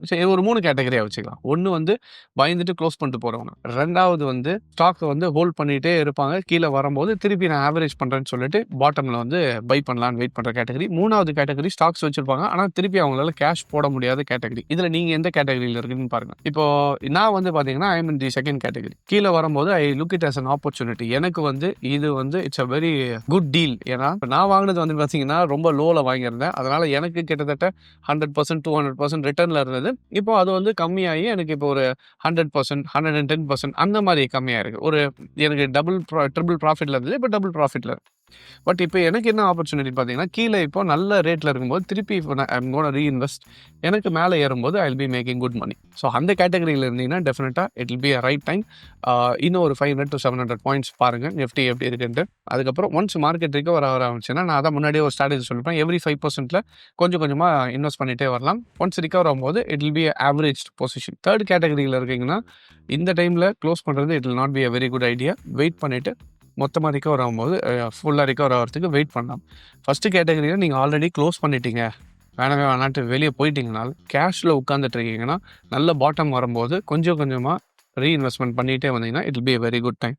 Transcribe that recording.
சரி ஒரு 3 கேட்டகரியா வச்சுக்கலாம். ஒண்ணு வந்து பயந்துட்டு க்ளோஸ் பண்ணிட்டு போறவங்க. 2வது வந்து ஸ்டாக்க வந்து ஹோல்ட் பண்ணிட்டே இருப்பாங்க. கீழ வரும்போது திருப்பி நான் ஆவரேஜ் பண்றேன்னு சொல்லிட்டு பாட்டம்ல வந்து பை பண்ணலான்னு வெயிட் பண்ற கேட்டகரி. 3வது கேட்டகரி ஸ்டாக்ஸ் வச்சிருப்பாங்க. ஆனா திருப்பி அவங்களால கேஷ் போட முடியாத கேட்டகரி. இதுல நீங்க எந்த கேட்டகரியில இருக்கீங்கன்னு பாருங்க. இப்போ நான் வந்து பார்த்தீங்கன்னா, ஐ அம் இன் தி 2ண்ட் கேட்டகரி. கீழ வரும்போது I look it as an opportunity. எனக்கு வந்து இது வந்து it's a very good deal. ஏன்னா, இப்ப நான் வாங்குனது வந்து பார்த்தீங்கன்னா, ரொம்ப லோல வாங்கியிருந்தேன். அதனால எனக்கு கிட்டத்தட்ட 100%, 200% ரிட்டர்ன்ல இருந்தது. இப்போ அது வந்து கம்மியாகி எனக்கு இப்போ ஒரு 100%, 110% அந்த மாரி கம்மியாயிருக்கு. ஒரு எனக்கு ட்ரிபிள் ப்ராஃபிட்ல இருந்தது. இப்போ டபுள் ப்ராஃபிட்ல இருக்கு. பட் இப்போ எனக்கு என்ன ஆப்பர்ச்சுனிட்டி பார்த்தீங்கன்னா, கீழ இப்போ நல்ல ரேட்ல இருக்கும்போது திருப்பி இப்போ நான் ஐ அம் கோனா ரீஇன்வெஸ்ட். எனக்கு மேல ஏறும்போது I will be making good money. So அந்த கேட்டகரியில இருந்தீங்கன்னா, டெஃபினட்டா it will be a right time. இன்னும் ஒரு 500-700 பாயிண்ட்ஸ் பாருங்க. நிஃப்டி எப்படி இருக்குன்ட்டு. அதுக்கப்புறம் ஒன்ஸ் மார்க்கெட் ரிகவர் ஆக ஆரம்பிச்சுன்னா, நான் அதான் முன்னாடியே ஒரு ஸ்ட்ராட்டஜி சொல்லிருப்பேன். எவ்ரி 5%ல கொஞ்சம் கொஞ்சமா இன்வெஸ்ட் பண்ணிட்டே வரலாம். ஒன்ஸ் ரிகவர் ஆகும்போது it will be averaged position. 3ர்ட் கேட்டகரியில இருக்கீங்கன்னா, இந்த டைம்ல க்ளோஸ் பண்றது it will not be a very good idea. Wait பண்ணிட்டு மொத்தமா ரிகவர் ஆகும்போது ஃபுல்லா ரிகவர் ஆகுறதுக்கு வெயிட் பண்ணலாம். ஃபர்ஸ்ட் கேட்டகரியில நீங்க ஆல்ரெடி க்ளோஸ் பண்ணிட்டீங்க. வேணவே வேணான்ட்டு வெளிய போயிட்டீங்கனாலும், கேஷ்ல உட்கார்ந்துட்டு இருக்கீங்கன்னா, நல்ல பாட்டம் வரும்போது கொஞ்சம் கொஞ்சமா ரீஇன்வெஸ்ட்மென்ட் பண்ணிட்டே வந்தீங்கன்னா, it will B a very good time.